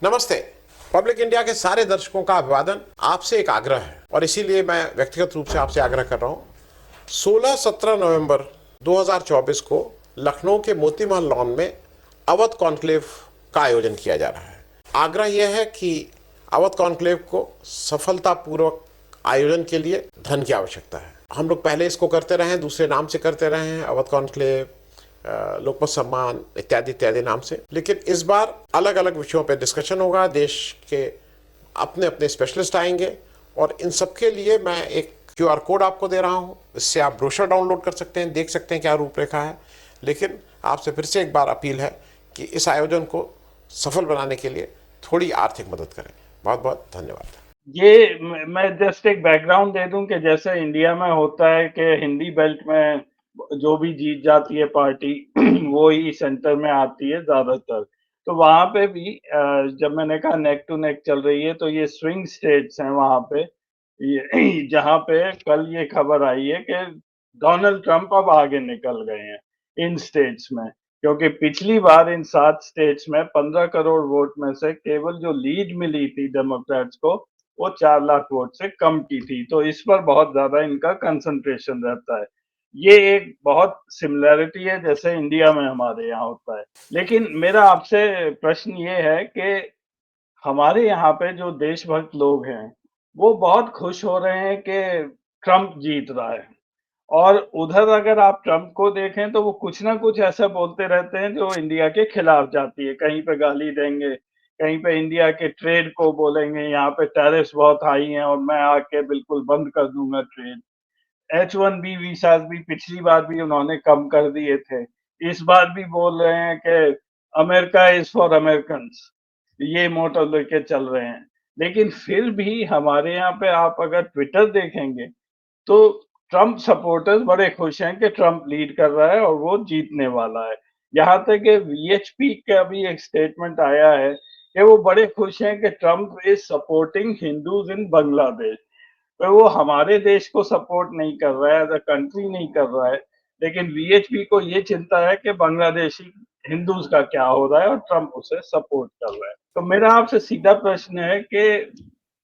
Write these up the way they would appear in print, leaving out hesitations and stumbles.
नमस्ते। Public India के सारे दर्शकों का अभिवादन। आपसे एक आग्रह है और इसीलिए मैं व्यक्तिगत रूप से आपसे आग्रह कर रहा हूं। 16-17 नवंबर 2024 को लखनऊ के मोती महल लॉन में अवध कॉन्क्लेव का आयोजन किया जा रहा है। आग्रह यह है कि अवध कॉन्क्लेव को सफलतापूर्वक आयोजन के लिए धन की आवश्यकता है। हम लोग पहले इसको करते रहे हैं, दूसरे नाम से करते रहे हैं, अवध कॉन्क्लेव, लोकमत सम्मान इत्यादि इत्यादि नाम से। लेकिन इस बार अलग अलग विषयों पर डिस्कशन होगा। देश के अपने अपने स्पेशलिस्ट आएंगे और इन सबके लिए मैं एक क्यूआर कोड आपको दे रहा हूं। इससे आप ब्रोशर डाउनलोड कर सकते हैं, देख सकते हैं क्या रूपरेखा है। लेकिन आपसे फिर से एक बार अपील है कि इस आयोजन को सफल बनाने के लिए थोड़ी आर्थिक मदद करें। बहुत बहुत धन्यवाद। मैं जस्ट एक बैकग्राउंड दे दूं कि जैसे इंडिया में होता है कि हिंदी बेल्ट में जो भी जीत जाती है पार्टी वो ही सेंटर में आती है ज्यादातर। तो वहां पे भी जब मैंने कहा नेक टू नेक चल रही है, तो ये स्विंग स्टेट्स हैं वहां पे, ये जहां पे कल ये खबर आई है कि डोनाल्ड ट्रंप अब आगे निकल गए हैं इन स्टेट्स में, क्योंकि पिछली बार इन 7 स्टेट्स में 15 करोड़ वोट में से केवल जो लीड मिली थी डेमोक्रेट्स को वो 4 लाख वोट से कम की थी। तो इस पर बहुत ज्यादा इनका कंसंट्रेशन रहता है। ये एक बहुत सिमिलैरिटी है जैसे इंडिया में हमारे यहाँ होता है। लेकिन मेरा आपसे प्रश्न ये है कि हमारे यहाँ पे जो देशभक्त लोग हैं वो बहुत खुश हो रहे हैं कि ट्रम्प जीत रहा है, और उधर अगर आप ट्रम्प को देखें तो वो कुछ ना कुछ ऐसा बोलते रहते हैं जो इंडिया के खिलाफ जाती है। कहीं पे गाली देंगे, कहीं पे इंडिया के ट्रेड को बोलेंगे, यहाँ पे टैरिफ्स बहुत हाई हैं और मैं आके बिल्कुल बंद कर दूंगा ट्रेड। H1B वीसाज भी पिछली बार भी उन्होंने कम कर दिए थे। इस बार भी बोल रहे हैं कि अमेरिका इज फॉर अमेरिकन, ये मोटो लेके चल रहे हैं। लेकिन फिर भी हमारे यहाँ पे आप अगर ट्विटर देखेंगे तो ट्रम्प सपोर्टर्स बड़े खुश हैं कि ट्रम्प लीड कर रहा है और वो जीतने वाला है। यहाँ तक कि वीएचपी का भी एक स्टेटमेंट आया है कि वो बड़े खुश हैं कि ट्रम्प इज सपोर्टिंग हिंदूज इन बांग्लादेश। तो वो हमारे देश को सपोर्ट नहीं कर रहा है, एज अ कंट्री नहीं कर रहा है, लेकिन वीएचपी को ये चिंता है कि बांग्लादेशी हिंदूज का क्या हो रहा है और ट्रम्प उसे सपोर्ट कर रहा है। तो मेरा आपसे सीधा प्रश्न है कि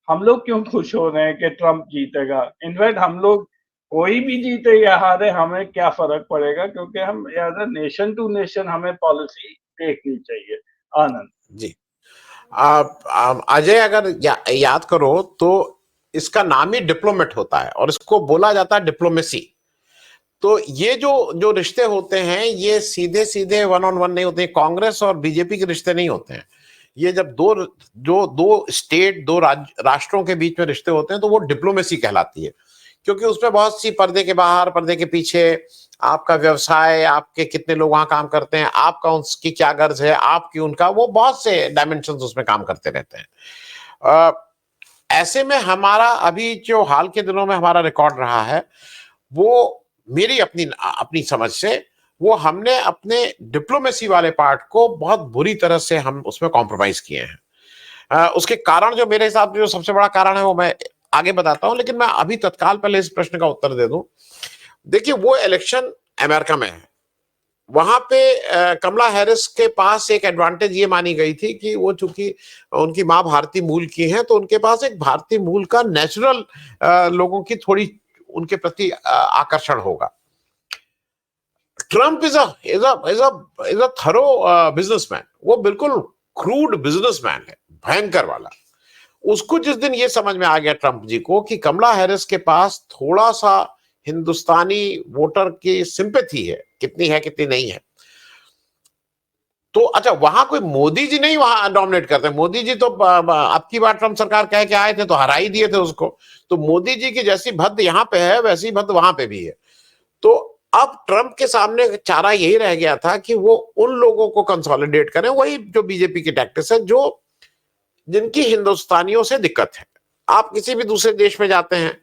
हम लोग क्यों खुश हो रहे हैं कि ट्रम्प जीतेगा? इनफैक्ट हम लोग कोई भी जीते या हारे हमें क्या फर्क पड़ेगा, क्योंकि हम as a nation to nation हमें पॉलिसी देखनी चाहिए। आनंद जी, आप अजय अगर याद करो तो इसका नाम ही डिप्लोमेट होता है और इसको बोला जाता है डिप्लोमेसी। तो ये जो जो रिश्ते होते हैं ये सीधे सीधे वन ऑन वन नहीं होते। कांग्रेस और बीजेपी के रिश्ते नहीं होते हैं। ये जब दो स्टेट, दो राष्ट्रों के बीच में रिश्ते होते हैं तो वो डिप्लोमेसी कहलाती है, क्योंकि उसमें बहुत सी पर्दे के बाहर, पर्दे के पीछे आपका व्यवसाय, आपके कितने लोग वहां काम करते हैं, आपका उनकी क्या गर्ज है, आपकी उनका, वो बहुत से डायमेंशंस उसमें काम करते रहते हैं। ऐसे में हमारा अभी जो हाल के दिनों में हमारा रिकॉर्ड रहा है वो मेरी अपनी अपनी समझ से वो हमने अपने डिप्लोमेसी वाले पार्ट को बहुत बुरी तरह से हम उसमें कॉम्प्रोमाइज किए हैं। उसके कारण जो मेरे हिसाब से जो सबसे बड़ा कारण है वो मैं आगे बताता हूं, लेकिन मैं अभी तत्काल पहले इस प्रश्न का उत्तर दे दूं। देखिए, वो इलेक्शन अमेरिका में है। वहां पे कमला हैरिस के पास एक एडवांटेज ये मानी गई थी कि वो चूंकि उनकी मां भारतीय मूल की हैं तो उनके पास एक भारतीय मूल का नेचुरल लोगों की थोड़ी उनके प्रति आकर्षण होगा। Trump is a thorough businessman. वो बिल्कुल क्रूड बिजनेसमैन है, भयंकर वाला। उसको जिस दिन ये समझ में आ गया ट्रंप जी को कि कमला हैरिस के पास थोड़ा सा हिंदुस्तानी वोटर की सिंपैथी है, कितनी है कितनी नहीं है, तो अच्छा वहां कोई मोदी जी नहीं वहां डोमिनेट करते। मोदी जी तो अब की बार ट्रंप सरकार कह के आए थे तो हरा ही दिए थे उसको। तो मोदी जी की जैसी भद्द यहां पे है वैसी भद्द वहां पे भी है। तो अब ट्रंप के सामने चारा यही रह गया था कि वो उन लोगों को कंसोलिडेट करें, वही जो बीजेपी की टैक्टिक्स है, जो जिनकी हिंदुस्तानियों से दिक्कत है। आप किसी भी दूसरे देश में जाते हैं,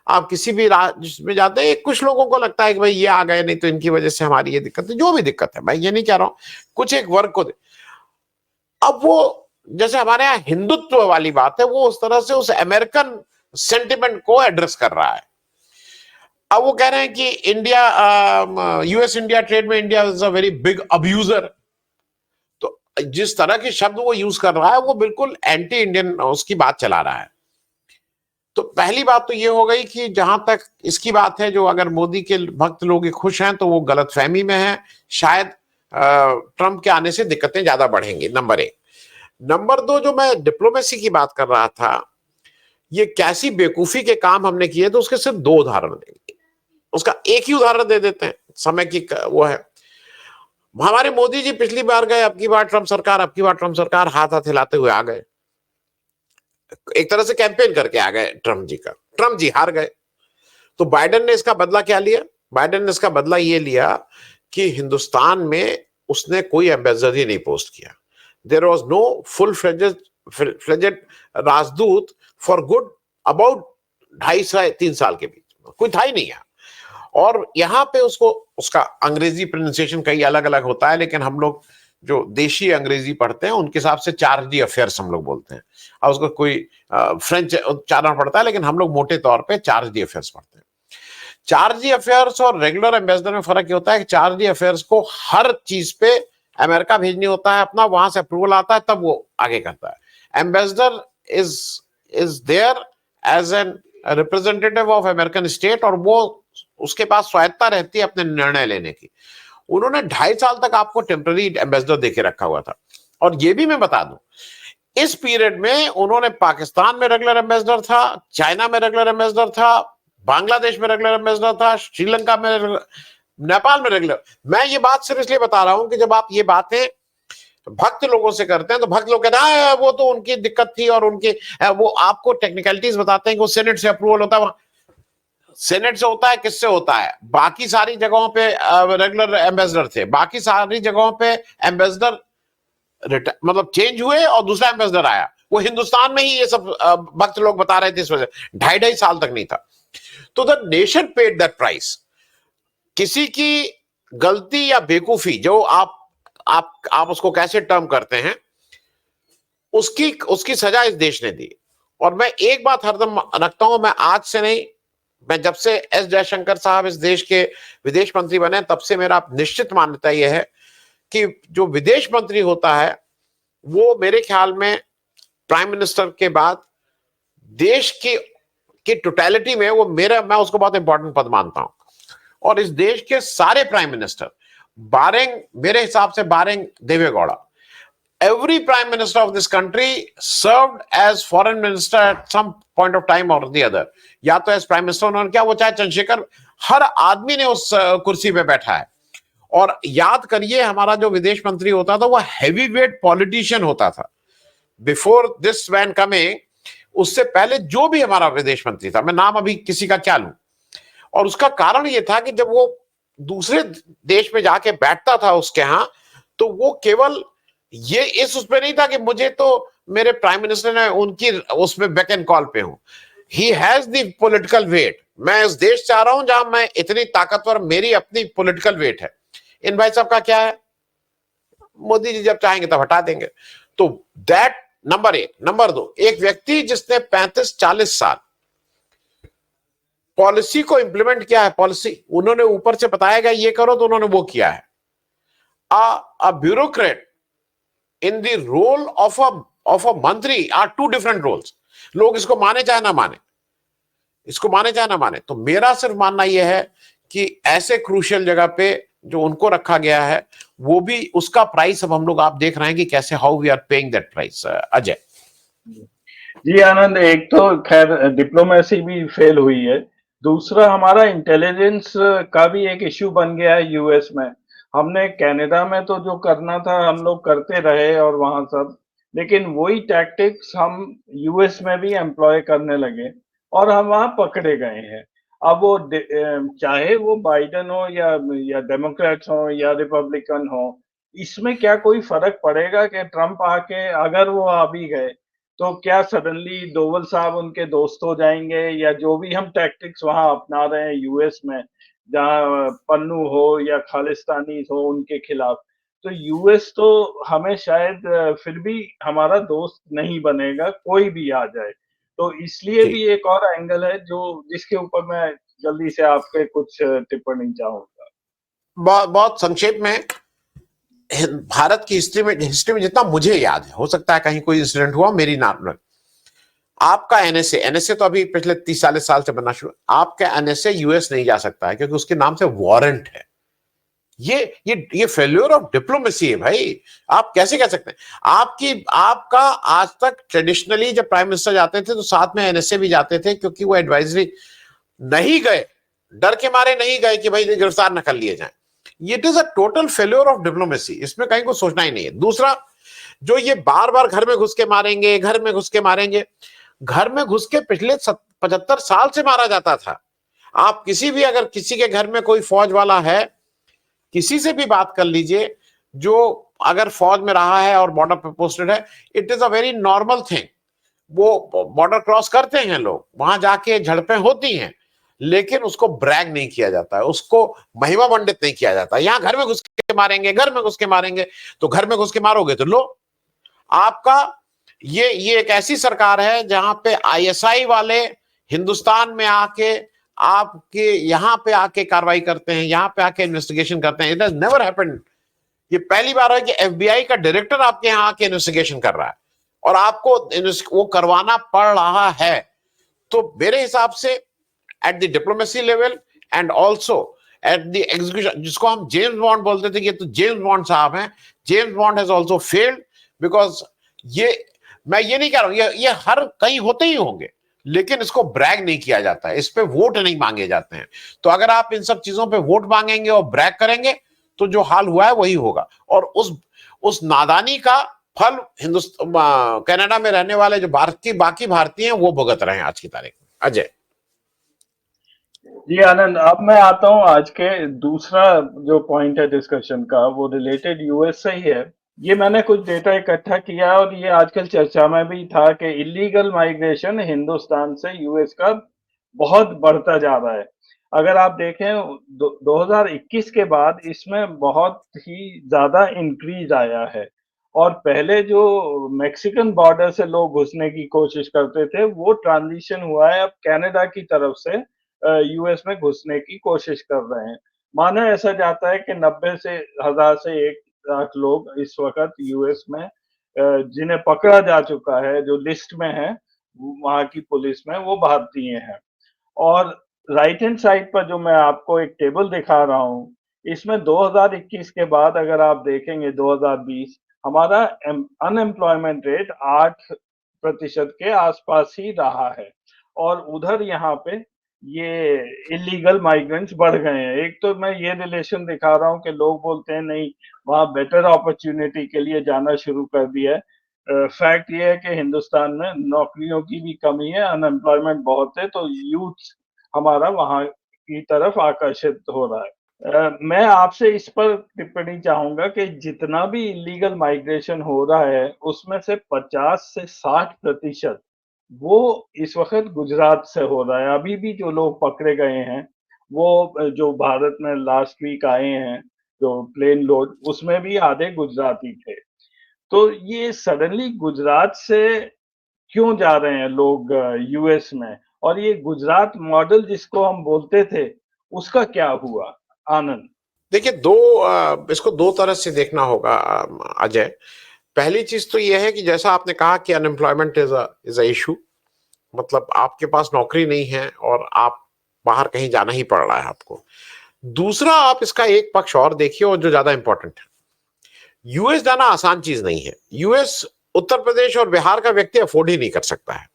आप किसी भी राज्य में जाते हैं, कुछ लोगों को लगता है कि भाई ये आ गए नहीं तो इनकी वजह से हमारी ये दिक्कत है, जो भी दिक्कत है, मैं ये नहीं कह रहा हूं कुछ एक वर्ग को अब वो जैसे हमारे यहाँ हिंदुत्व वाली बात है वो उस तरह से उस अमेरिकन सेंटिमेंट को एड्रेस कर रहा है। अब वो कह रहे हैं कि इंडिया यूएस इंडिया ट्रेड में India is a very big abuser. तो जिस तरह के शब्द वो यूज कर रहा है वो बिल्कुल एंटी इंडियन उसकी बात चला रहा है। तो पहली बात तो ये हो गई कि जहां तक इसकी बात है, जो अगर मोदी के भक्त लोग खुश हैं तो वो गलतफहमी में है। शायद ट्रंप के आने से दिक्कतें ज्यादा बढ़ेंगी, नंबर एक। नंबर दो, जो मैं डिप्लोमेसी की बात कर रहा था, ये कैसी बेवकूफी के काम हमने किए, तो उसके सिर्फ दो उदाहरण देंगे। उसका एक ही उदाहरण दे देते हैं, समय की वो है। हमारे मोदी जी पिछली बार गए, अब की बार ट्रंप सरकार, अब की बार ट्रंप सरकार, हाथ हाथ हिलाते हुए आ गए, एक तरह से कैंपेन करके आ गए ट्रंप जी का। ट्रंप जी हार गए। तो बाइडेन ने इसका बदला क्या लिया? बाइडेन ने इसका बदला ये लिया कि हिंदुस्तान में उसने कोई एम्बेसडर ही नहीं पोस्ट किया। There was no full fledged राजदूत फॉर गुड अबाउट 2.5 से 3 साल के बीच में, कोई था ही नहीं है। और यहाँ पे उसको, उसका अंग्रेजी प्रोनाउंसिएशन कई अलग अलग होता है, लेकिन हम लोग जो देशी अंग्रेजी पढ़ते हैं उनके हिसाब से चार्जी अफेयर्स हम लोग बोलते हैं। और उसको कोई फ्रेंच उच्चारण पड़ता है, लेकिन हम लोग मोटे तौर पे चार्जी अफेयर्स पढ़ते हैं। चार्जी अफेयर्स और रेगुलर एम्बेसडर में फर्क ये होता है कि चार्जी अफेयर्स को हर चीज पे अमेरिका भेजनी होता है अपना, वहां से अप्रूवल आता है तब वो आगे करता है। Ambassador is there as an representative of American state, और वो उसके पास स्वायत्ता रहती है अपने निर्णय लेने की। उन्होंने 2.5 साल तक आपको टेम्पररी एम्बेसडर देके रखा हुआ था। और ये भी मैं बता दूं, इस पीरियड में उन्होंने पाकिस्तान में रेगुलर एम्बेसडर था, चाइना में रेगुलर एम्बेसडर था, बांग्लादेश में रेगुलर एम्बेसडर था, श्रीलंका में, नेपाल में रेगुलर। मैं ये बात सिर्फ इसलिए बता रहा हूं कि जब आप ये बातें भक्त लोगों से करते हैं तो भक्त लोग कहते हैं वो तो उनकी दिक्कत थी, और उनकी वो आपको टेक्निकलिटीज बताते हैं कि वो सेनेट से अप्रूवल होता है। सेनेट से होता है, किससे होता है? बाकी सारी जगहों पे रेगुलर एम्बेसडर थे, बाकी सारी जगहों पे एम्बेसडर मतलब चेंज हुए और दूसरा एम्बेसडर आया। वो हिंदुस्तान में ही ये सब भक्त लोग बता रहे थे इस वजह 2.5 साल तक नहीं था। तो the nation paid that price. किसी की गलती या बेवकूफी, जो आप उसको कैसे टर्म करते हैं, उसकी सजा इस देश ने दी। और मैं एक बात हरदम रखता हूं, मैं आज से नहीं, मैं जब से एस जयशंकर साहब इस देश के विदेश मंत्री बने तब से मेरा निश्चित मान्यता यह है कि जो विदेश मंत्री होता है वो मेरे ख्याल में प्राइम मिनिस्टर के बाद देश की टोटलिटी में वो मैं उसको बहुत इंपॉर्टेंट पद मानता हूं। और इस देश के सारे प्राइम मिनिस्टर, बारिंग मेरे हिसाब से बारिंग Deve Gowda, every prime minister of this country served as foreign minister at some point of time or the other। या तो एज प्राइम मिनिस्टर उन्होंने क्या, वो चाहे चंद्रशेखर, हर आदमी ने उस कुर्सी पे बैठा है। और याद करिए, हमारा जो विदेश मंत्री होता था वो हैवी वेट पॉलिटिशियन होता था। बिफोर दिस मैन कमिंग, उससे पहले जो भी हमारा विदेश मंत्री था, मैं नाम अभी किसी का क्या लूं, और उसका कारण ये था कि जब वो दूसरे देश में जाके बैठता था उसके यहां, तो वो केवल ये इस उसमें नहीं था कि मुझे तो मेरे प्राइम मिनिस्टर ने उनकी उसमें बैक एंड कॉल पे हूं। He has the political weight. मैं इस देश चाह रहा हूं जहां मैं इतनी ताकतवर, मेरी अपनी पॉलिटिकल वेट है। इन भाई साहब का क्या है, मोदी जी जब चाहेंगे तब हटा देंगे। तो दैट नंबर एक। नंबर दो, एक व्यक्ति जिसने 35-40 साल पॉलिसी को इंप्लीमेंट किया है, पॉलिसी उन्होंने ऊपर से बताया गया ये करो तो उन्होंने वो किया है। A bureaucrat in the role of a मंत्री are two different roles। लोग इसको माने चाहे ना माने, इसको माने चाहे ना माने, तो मेरा सिर्फ मानना यह है कि ऐसे क्रूशियल जगह पे जो उनको रखा गया है, वो भी उसका प्राइस अब हम लोग आप देख रहे हैं कि कैसे how we are paying that price. Ajay ji Anand, एक तो खैर डिप्लोमेसी भी फेल हुई है, दूसरा हमारा इंटेलिजेंस का भी एक इश्यू बन गया है यूएस में। हमने कनाडा में तो जो करना था हम लोग करते रहे और वहां सब, लेकिन वही टैक्टिक्स हम यूएस में भी एम्प्लॉय करने लगे और हम वहां पकड़े गए हैं। अब वो चाहे वो बाइडेन हो या डेमोक्रेट्स हो या रिपब्लिकन हो, इसमें क्या कोई फर्क पड़ेगा कि ट्रंप आके अगर वो आ भी गए तो क्या सडनली डोवल साहब उनके दोस्त हो जाएंगे, या जो भी हम टैक्टिक्स वहां अपना रहे हैं यूएस में, जहां पन्नू हो या खालिस्तानी हो उनके खिलाफ, तो यूएस तो हमें शायद फिर भी हमारा दोस्त नहीं बनेगा, कोई भी आ जाए। तो इसलिए जी, भी एक और एंगल है जो जिसके ऊपर मैं जल्दी से आपके कुछ टिप्पणी चाहूंगा। बहुत बहुत संक्षेप में, भारत की हिस्ट्री में जितना मुझे याद है, हो सकता है कहीं कोई इंसिडेंट हुआ, मेरी नाम, आपका एनएसए तो अभी पिछले 30-40 साल से बनना शुरू, आपका एनएसए यूएस नहीं जा सकता है क्योंकि उसके नाम से वारंट है। ये फेल्योर ऑफ डिप्लोमेसी है भाई। आप कैसे कह सकते हैं? आपका आज तक ट्रेडिशनली जब प्राइम मिनिस्टर जाते थे तो साथ में एनएसए भी जाते थे, क्योंकि वो एडवाइजरी नहीं गए, डर के मारे नहीं गए कि भाई गिरफ्तार न कर लिए जाए। It is a total failure of diplomacy, इसमें कहीं को सोचना ही नहीं है। दूसरा, जो ये बार बार घर में घुस के मारेंगे, घर में घुस के मारेंगे, घर में घुस के पिछले 75 साल से मारा जाता था। आप अगर किसी के घर में कोई फौज वाला है, किसी से भी बात कर लीजिए जो अगर फौज में रहा है और बॉर्डर पे पोस्टेड है, it is a very normal thing. वो बॉर्डर क्रॉस करते हैं लोग, वहां जाके झड़पें होती हैं, लेकिन उसको ब्रैग नहीं किया जाता है, उसको महिमा मंडित नहीं किया जाता। यहां घर में घुस के मारेंगे, घर में घुस के मारेंगे, तो घर में घुस के मारोगे तो लो, आपका ये एक ऐसी सरकार है जहां पे आईएसआई वाले हिंदुस्तान में आके आपके यहां पे आके कार्रवाई करते हैं, यहां पे आके इन्वेस्टिगेशन करते हैं। It has never happened. ये पहली बार है कि एफबीआई का डायरेक्टर आपके यहां आके इन्वेस्टिगेशन कर रहा है और आपको वो करवाना पड़ रहा है। तो मेरे हिसाब से at the diplomacy level and also at the execution, जिसको हम जेम्स बॉन्ड बोलते थे कि तो जेम्स बॉन्ड साहब हैं, James bond has also failed because मैं ये नहीं कह रहा हूं, ये हर कहीं होते ही होंगे, लेकिन इसको ब्रैग नहीं किया जाता है, इस पे वोट नहीं मांगे जाते हैं। तो अगर आप इन सब चीजों पे वोट मांगेंगे और ब्रैग करेंगे तो जो हाल हुआ है वही होगा, और उस नादानी का फल हिंदुस्तान कनाडा में रहने वाले जो बाकी भारतीय हैं वो भुगत रहे हैं आज की तारीख में। अजय जी आनंद, अब मैं आता हूँ आज के दूसरा जो पॉइंट है डिस्कशन का, वो रिलेटेड यूएस से ही है। ये मैंने कुछ डेटा इकट्ठा किया और ये आजकल चर्चा में भी था कि इलीगल माइग्रेशन हिंदुस्तान से यूएस का बहुत बढ़ता जा रहा है। अगर आप देखें 2021 के बाद इसमें बहुत ही ज्यादा इंक्रीज आया है, और पहले जो मैक्सिकन बॉर्डर से लोग घुसने की कोशिश करते थे वो ट्रांजिशन हुआ है अब कनाडा की तरफ से यूएस में घुसने की कोशिश कर रहे हैं। माना ऐसा जाता है कि 90 से 1000 से 1 लाख लोग इस वक्त यूएस में जिन्हें पकड़ा जा चुका है, जो लिस्ट में है वहां की पुलिस में, वो भारतीय हैं। और राइट हैंड साइड पर जो मैं आपको एक टेबल दिखा रहा हूँ, इसमें 2021 के बाद अगर आप देखेंगे 2020, हमारा अनएम्प्लॉयमेंट रेट 8% के आसपास ही रहा है, और उधर यहाँ पे ये इलीगल माइग्रेंट्स बढ़ गए हैं। एक तो मैं ये रिलेशन दिखा रहा हूँ कि लोग बोलते हैं नहीं, वहाँ बेटर अपॉर्चुनिटी के लिए जाना शुरू कर दिया है। फैक्ट ये है कि हिंदुस्तान में नौकरियों की भी कमी है, अनएम्प्लॉयमेंट बहुत है, तो यूथ हमारा वहाँ की तरफ आकर्षित हो रहा है। मैं आपसे इस पर टिप्पणी चाहूंगा कि जितना भी इलीगल माइग्रेशन हो रहा है उसमें से 50 से 60% वो इस वक्त गुजरात से हो रहा है। अभी भी जो लोग पकड़े गए हैं वो जो भारत में लास्ट वीक आए हैं, जो प्लेन लोड, उसमें भी आधे गुजराती थे। तो ये सडनली गुजरात से क्यों जा रहे हैं लोग यूएस में, और ये गुजरात मॉडल जिसको हम बोलते थे उसका क्या हुआ आनंद? देखिए, इसको दो तरह से देखना होगा अजय। पहली चीज तो यह है कि जैसा आपने कहा कि अनएम्प्लॉयमेंट इज अ इशू, मतलब आपके पास नौकरी नहीं है और आप बाहर कहीं जाना ही पड़ रहा है आपको। दूसरा, आप इसका एक पक्ष और देखिए और जो ज्यादा इंपॉर्टेंट है, यूएस जाना आसान चीज नहीं है। यूएस उत्तर प्रदेश और बिहार का व्यक्ति अफोर्ड ही नहीं कर सकता है।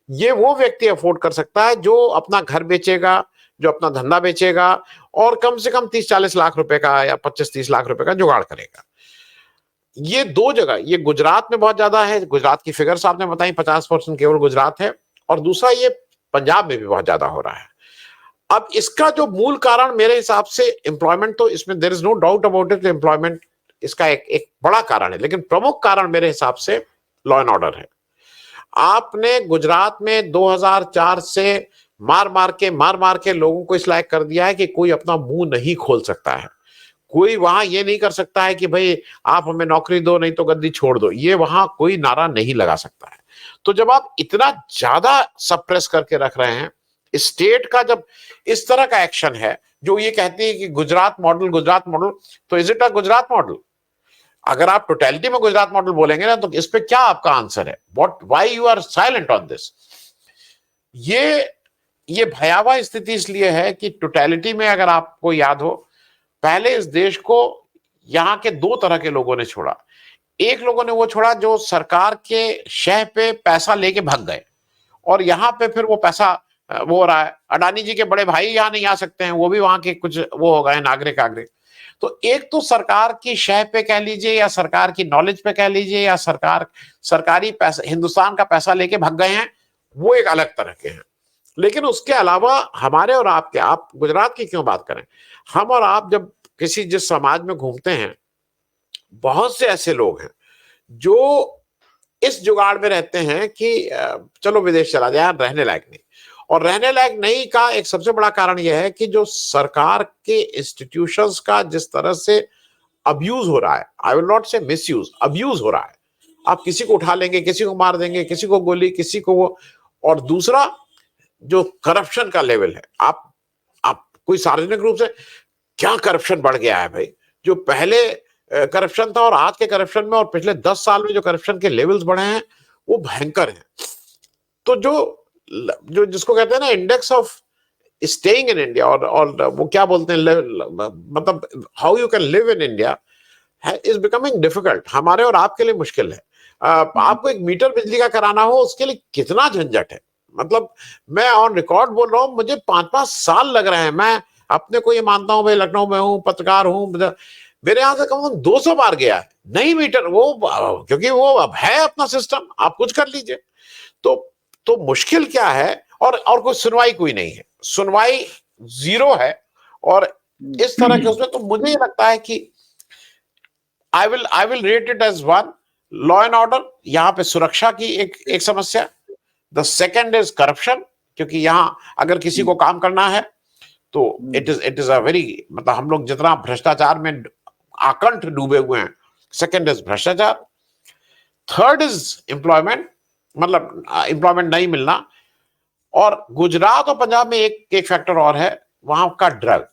ये वो व्यक्ति अफोर्ड कर सकता है जो अपना घर बेचेगा, जो अपना धंधा बेचेगा और कम से कम 30-40 लाख रुपए का या 25-30 लाख रुपए का जुगाड़ करेगा। ये दो जगह, ये गुजरात में बहुत ज्यादा है, गुजरात की फिगर्स आपने बताई, 50% केवल गुजरात है, और दूसरा ये पंजाब में भी बहुत ज्यादा हो रहा है। अब इसका जो मूल कारण मेरे हिसाब से एम्प्लॉयमेंट, तो इसमें there is no doubt about it, employment इसका एक बड़ा कारण है, लेकिन प्रमुख कारण मेरे हिसाब से लॉ एंड ऑर्डर है। आपने गुजरात में 2004 से मार मार के लोगों को इस लायक कर दिया है कि कोई अपना मुंह नहीं खोल सकता है। कोई वहां ये नहीं कर सकता है कि भाई आप हमें नौकरी दो नहीं तो गद्दी छोड़ दो, ये वहां कोई नारा नहीं लगा सकता है। तो जब आप इतना ज्यादा सप्रेस करके रख रहे हैं स्टेट का, जब इस तरह का एक्शन है जो ये कहती है कि गुजरात मॉडल, तो is it a Gujarat model? अगर आप टोटलिटी में गुजरात मॉडल बोलेंगे ना, तो इस पे क्या आपका आंसर है? What, why you are silent on this? ये भयावह स्थिति इसलिए है कि टोटलिटी में, अगर आपको याद हो, पहले इस देश को यहां के दो तरह के लोगों ने छोड़ा। एक लोगों ने वो छोड़ा जो सरकार के शह पे पैसा लेके भाग गए, और यहां पे फिर वो पैसा वो हो रहा है। अडानी जी के बड़े भाई यहां नहीं आ सकते हैं, वो भी वहां के कुछ वो हो गए नागरिक आगरिक। तो एक तो सरकार की शह पे कह लीजिए, या सरकार की नॉलेज पे कह लीजिए, या सरकारी पैसा, हिंदुस्तान का पैसा लेके भाग गए हैं, वो एक अलग तरह के हैं। लेकिन उसके अलावा हमारे और आपके, आप गुजरात की क्यों बात करें, हम और आप जब किसी जिस समाज में घूमते हैं, बहुत से ऐसे लोग हैं जो इस जुगाड़ में रहते हैं कि चलो विदेश चला जाए, रहने लायक नहीं। और रहने लायक नहीं का एक सबसे बड़ा कारण यह है कि जो सरकार के इंस्टीट्यूशंस का जिस तरह से अब्यूज हो रहा है, आई विल नॉट से मिसयूज, अब्यूज हो रहा है। आप किसी को उठा लेंगे, किसी को मार देंगे, किसी को गोली, किसी को वो। और दूसरा, जो करप्शन का लेवल है, आप कोई सार्वजनिक रूप से, क्या करप्शन बढ़ गया है भाई। जो पहले करप्शन था और आज के करप्शन में, और पिछले 10 साल में जो करप्शन के लेवल्स बढ़े हैं, वो भयंकर हैं। तो जो जो जिसको कहते हैं ना index of staying in India, और वो क्या बोलते हैं, मतलब how you can live in India is becoming difficult. हमारे और आपके लिए मुश्किल है। आपको एक मीटर बिजली का कराना हो, उसके लिए कितना झंझट है। मतलब मैं ऑन रिकॉर्ड बोल रहा हूं, मुझे 5-5 साल लग रहे हैं। मैं अपने को ये मानता हूं भाई, लखनऊ में हूं, पत्रकार हूं, मेरे यहां से कम से कम 200 बार गया है नहीं मीटर वो, क्योंकि वो अब है अपना सिस्टम, आप कुछ कर लीजिए। तो मुश्किल क्या है, और कोई सुनवाई कोई नहीं है, सुनवाई जीरो है। और इस तरह के उसमें तो मुझे ये लगता है कि I will rate it as one, law and order, यहाँ पे सुरक्षा की एक समस्या। द सेकेंड इज करप्शन, क्योंकि यहाँ अगर किसी को काम करना है तो इट इज अ वेरी, मतलब हम लोग जितना भ्रष्टाचार में आकंठ डूबे हुए हैं। सेकेंड इज भ्रष्टाचार। थर्ड इज एम्प्लॉयमेंट, मतलब एम्प्लॉयमेंट नहीं मिलना। और गुजरात और पंजाब में एक फैक्टर और है, वहां का ड्रग,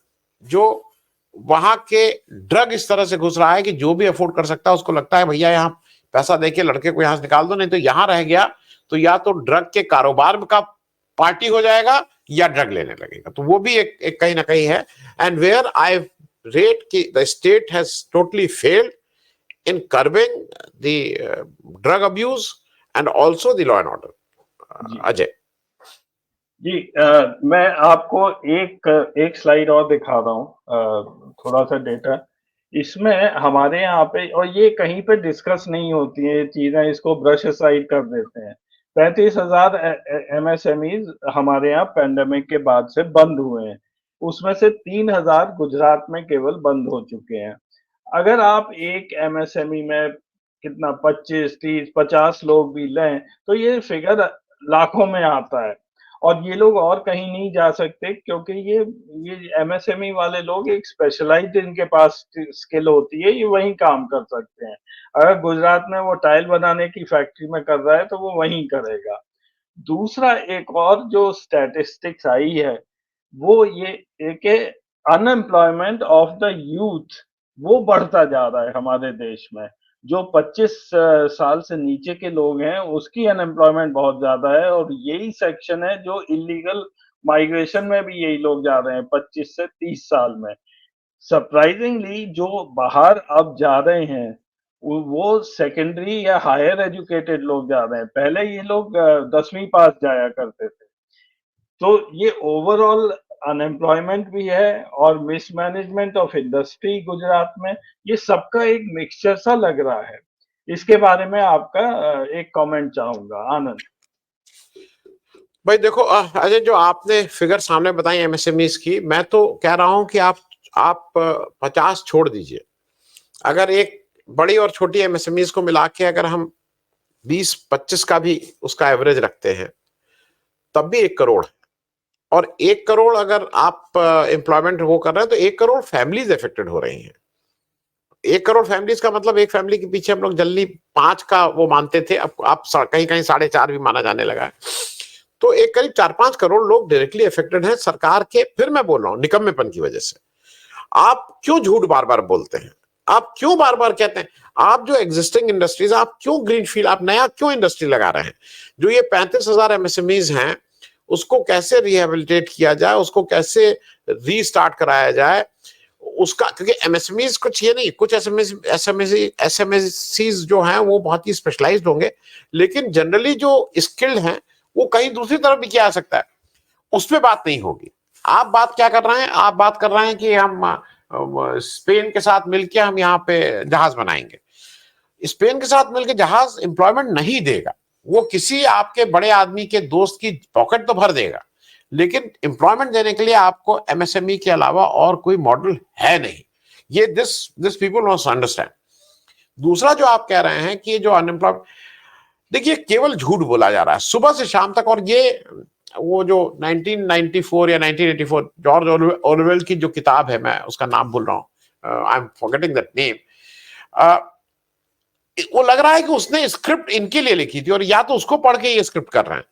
जो वहां के ड्रग इस तरह से घुस रहा है कि जो भी अफोर्ड कर सकता है उसको लगता है भैया यहाँ पैसा देके लड़के को यहां से निकाल दो, नहीं तो यहां रह गया तो या तो ड्रग के कारोबार का पार्टी हो जाएगा या ड्रग लेने लगेगा। तो वो भी एक कहीं ना कहीं है। एंड वेयर आई रेट कि the state has totally failed in curbing the drug abuse and also the law and order. Ajay ji, मैं आपको एक स्लाइड और दिखा रहा हूँ, थोड़ा सा डेटा। इसमें हमारे यहाँ पे, और ये कहीं पे डिस्कस नहीं होती है ये चीजें, इसको ब्रश असाइड कर देते हैं। 35,000 एमएसएमईज हमारे यहाँ पैंडेमिक के बाद से बंद हुए हैं। उसमें से 3,000 गुजरात में केवल बंद हो चुके हैं। अगर आप एक एमएसएमई में कितना 25, 30, 50 लोग भी लें, तो ये फिगर लाखों में आता है। और ये लोग और कहीं नहीं जा सकते, क्योंकि ये एमएसएमई वाले लोग एक स्पेशलाइज्ड, इनके पास स्किल होती है, ये वहीं काम कर सकते हैं। अगर गुजरात में वो टाइल बनाने की फैक्ट्री में कर रहा है तो वो वहीं करेगा। दूसरा, एक और जो स्टैटिस्टिक्स आई है, वो ये कि अनएम्प्लॉयमेंट ऑफ द यूथ वो बढ़ता जा रहा है हमारे देश में। जो 25 साल से नीचे के लोग हैं, उसकी अनएम्प्लॉयमेंट बहुत ज़्यादा है, और यही सेक्शन है जो इल्लीगल माइग्रेशन में भी यही लोग जा रहे हैं 25 से 30 साल में। सरप्राइजिंगली जो बाहर अब जा रहे हैं, वो सेकेंडरी या हायर एजुकेटेड लोग जा रहे हैं। पहले ये लोग 10वीं पास जाया करते थे। तो ये ओवरऑल अनएम्प्लॉयमेंट भी है और मिसमैनेजमेंट ऑफ इंडस्ट्री गुजरात में, ये सबका एक मिक्सचर सा लग रहा है। इसके बारे में आपका एक कमेंट चाहूंगा, आनंद। भाई देखो, अजय जो आपने फिगर सामने बताई एमएसएमईज की, मैं तो कह रहा हूं कि आप 50 छोड़ दीजिए। अगर एक बड़ी और छोटी एमएसएमईज को मिला के अगर हम 20-25 का भी उसका एवरेज रखते हैं, तब भी 1 करोड़ है। और 1 करोड़ अगर आप एम्प्लॉयमेंट वो कर रहे हैं, तो 1 करोड़ फैमिलीज अफेक्टेड हो रही हैं। 1 करोड़ फैमिलीज का मतलब, एक फैमिली के पीछे हम लोग जल्दी 5 का वो मानते थे, अब आप कहीं कहीं 4.5 भी माना जाने लगा है। तो एक करीब 4-5 करोड़ लोग डायरेक्टली अफेक्टेड हैं सरकार के, फिर मैं बोल रहा हूं, निकम्मेपन की वजह से। आप क्यों झूठ बार बार बोलते हैं? आप क्यों बार बार कहते हैं, आप जो एग्जिस्टिंग इंडस्ट्रीज, आप क्यों ग्रीनफील्ड, आप नया क्यों इंडस्ट्री लगा रहे हैं? जो ये 35,000 एमएसएमईज हैं, उसको कैसे रिहेबिलिटेट किया जाए, उसको कैसे रीस्टार्ट कराया जाए, उसका, क्योंकि एमएसएमईज कुछ ये नहीं, कुछ एसएमएसीज जो हैं वो बहुत ही स्पेशलाइज्ड होंगे, लेकिन जनरली जो स्किल्ड हैं वो कहीं दूसरी तरफ भी किया जा सकता है, उस पर बात नहीं होगी। आप बात क्या कर रहे हैं? आप बात कर रहे हैं कि हम स्पेन के साथ मिलकर हम यहाँ पे जहाज बनाएंगे। स्पेन के साथ मिलकर जहाज एम्प्लॉयमेंट नहीं देगा, वो किसी आपके बड़े आदमी के दोस्त की पॉकेट तो भर देगा, लेकिन एम्प्लॉयमेंट देने के लिए आपको एमएसएमई के अलावा और कोई मॉडल है नहीं। ये दिस पीपल मस्ट अंडरस्टैंड। दूसरा जो आप कह रहे हैं कि जो अनएम्प्लॉयमेंट, देखिए केवल झूठ बोला जा रहा है सुबह से शाम तक। और ये वो जो 1994 या 1984 जॉर्ज ऑरवेल की जो किताब है, मैं उसका नाम भूल रहा हूँ, I am forgetting that name, वो लग रहा है कि उसने स्क्रिप्ट इनके लिए लिखी थी और या तो उसको पढ़ के ये स्क्रिप्ट कर रहे हैं।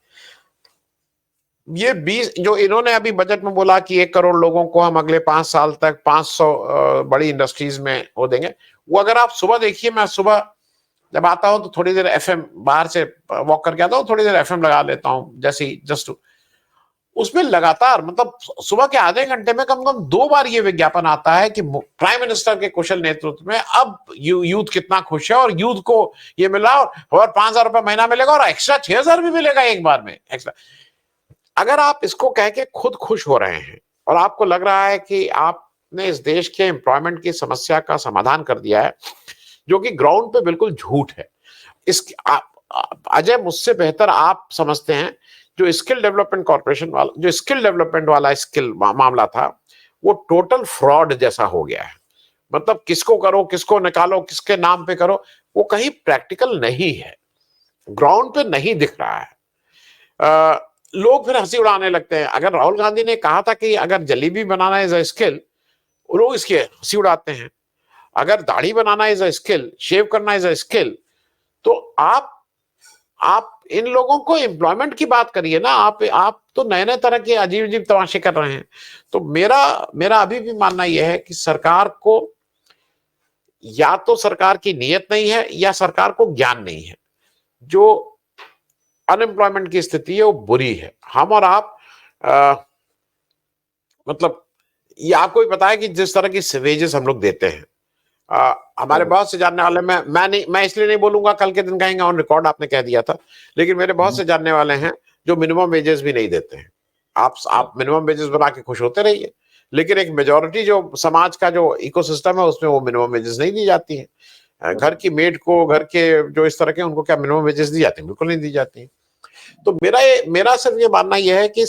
ये 20 जो इन्होंने अभी बजट में बोला कि 1 करोड़ लोगों को हम अगले 5 साल तक 500 बड़ी इंडस्ट्रीज में वो देंगे, वो अगर आप सुबह देखिए, मैं सुबह जब आता हूं तो थोड़ी देर एफएम, बाहर से वॉक करके आता हूं, थोड़ी देर एफएम लगा लेता हूं, जैसे ही जस्ट उसमें लगातार, मतलब सुबह के आधे घंटे में कम से कम 2 बार ये विज्ञापन आता है कि प्राइम मिनिस्टर के कुशल नेतृत्व में अब यूथ कितना खुश है और यूथ को ये मिला और 5,000 रुपए महीना मिलेगा और एक्स्ट्रा 6,000 भी मिलेगा एक बार में एक्स्ट्रा। अगर आप इसको कह के खुद खुश हो रहे हैं और आपको लग रहा है कि आपने इस देश के एम्प्लॉयमेंट की समस्या का समाधान कर दिया है, जो कि ग्राउंड पे बिल्कुल झूठ है। इस अजय मुझसे बेहतर आप समझते हैं, जो स्किल डेवलपमेंट कॉर्पोरेशन वाला, जो स्किल डेवलपमेंट वाला स्किल मामला था, वो टोटल फ्रॉड जैसा हो गया है। मतलब किसको करो, किसको निकालो, किसके नाम पे करो, वो कहीं प्रैक्टिकल नहीं है, ग्राउंड पे नहीं दिख रहा है। लोग फिर हंसी उड़ाने लगते हैं। अगर राहुल गांधी ने कहा था कि अगर जलेबी बनाना इज अ स्किल, लोग इसकी हंसी उड़ाते हैं। अगर दाढ़ी बनाना इज अ स्किल, शेव करना इज अ स्किल, तो आप इन लोगों को एम्प्लॉयमेंट की बात करिए ना। आप तो नए नए तरह के अजीब अजीब तमाशे कर रहे हैं। तो मेरा अभी भी मानना यह है कि सरकार को, या तो सरकार की नीयत नहीं है या सरकार को ज्ञान नहीं है। जो अनएम्प्लॉयमेंट की स्थिति है वो बुरी है। हम और आप मतलब ये आपको भी पता है कि जिस तरह की वेजेस हम लोग देते हैं, हमारे बहुत से जानने वाले, मैं इसलिए नहीं बोलूंगा, कल के दिन कहेंगे ऑन रिकॉर्ड आपने कह दिया था, लेकिन मेरे बहुत से जानने वाले हैं जो मिनिमम वेजेस भी नहीं देते हैं। आप मिनिमम वेजेस बना के खुश होते रहिए, लेकिन एक मेजोरिटी जो समाज का जो इकोसिस्टम है उसमें वो मिनिमम वेजेस नहीं दी जाती है। घर की मेड को, घर के जो इस तरह के, उनको क्या मिनिमम वेजेस दी जाती है? बिल्कुल नहीं दी जाती है। तो मेरा सिर्फ ये मानना यह है कि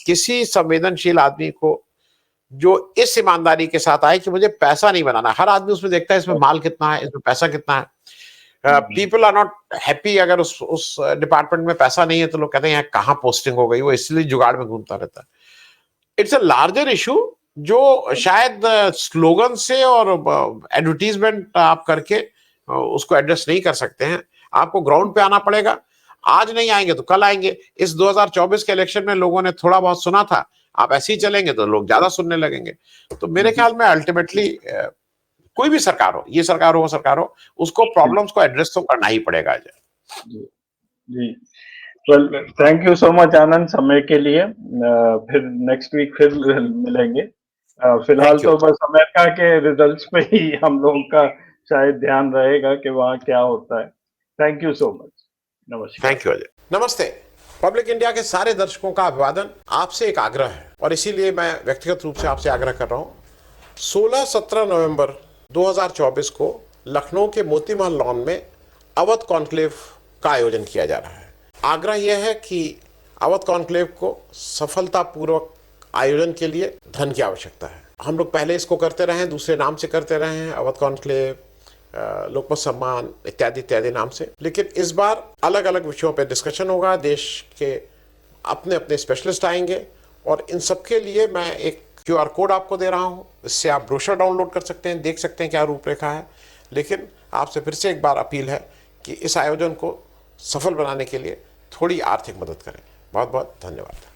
किसी संवेदनशील आदमी को जो इस ईमानदारी के साथ आए कि मुझे पैसा नहीं बनाना, हर आदमी उसमें देखता है इसमें माल कितना है, इसमें पैसा कितना है। पीपल आर नॉट हैप्पी अगर उस डिपार्टमेंट में पैसा नहीं है, तो लोग कहते हैं कहाँ पोस्टिंग हो गई, वो इसलिए जुगाड़ में घूमता रहता है। इट्स अ लार्जर इशू जो शायद स्लोगन से और एडवर्टीजमेंट आप करके उसको एड्रेस नहीं कर सकते हैं। आपको ग्राउंड पे आना पड़ेगा। आज नहीं आएंगे तो कल आएंगे। इस 2024 के इलेक्शन में लोगों ने थोड़ा बहुत सुना था, आप ऐसे ही चलेंगे तो लोग ज्यादा सुनने लगेंगे। तो मेरे ख्याल में अल्टीमेटली कोई भी सरकार हो, ये सरकार हो वो सरकार हो, उसको प्रॉब्लम्स को एड्रेस तो करना ही पड़ेगा। जी जी, well thank you so much Anand, समय के लिए। फिर नेक्स्ट वीक फिर मिलेंगे। फिलहाल तो बस अमेरिका के रिजल्ट्स पे ही हम लोगों का शायद ध्यान रहेगा कि वहाँ क्या होता है। Thank you so much. नमस्कार। Thank you Ajay. नमस्ते। पब्लिक इंडिया के सारे दर्शकों का अभिवादन। आपसे एक आग्रह है और इसीलिए मैं व्यक्तिगत रूप से आपसे आग्रह कर रहा हूँ। 16-17 नवंबर 2024 को लखनऊ के मोती महल लॉन में अवध कॉन्क्लेव का आयोजन किया जा रहा है। आग्रह यह है कि अवध कॉन्क्लेव को सफलतापूर्वक आयोजन के लिए धन की आवश्यकता है। हम लोग पहले इसको करते रहे हैं, दूसरे नाम से करते रहे हैं, अवध कॉन्क्लेव, लोकमत सम्मान इत्यादि इत्यादि नाम से, लेकिन इस बार अलग अलग विषयों पर डिस्कशन होगा। देश के अपने अपने स्पेशलिस्ट आएंगे और इन सबके लिए मैं एक QR कोड आपको दे रहा हूँ। इससे आप ब्रोशर डाउनलोड कर सकते हैं, देख सकते हैं क्या रूपरेखा है। लेकिन आपसे फिर से एक बार अपील है कि इस आयोजन को सफल बनाने के लिए थोड़ी आर्थिक मदद करें। बहुत बहुत धन्यवाद।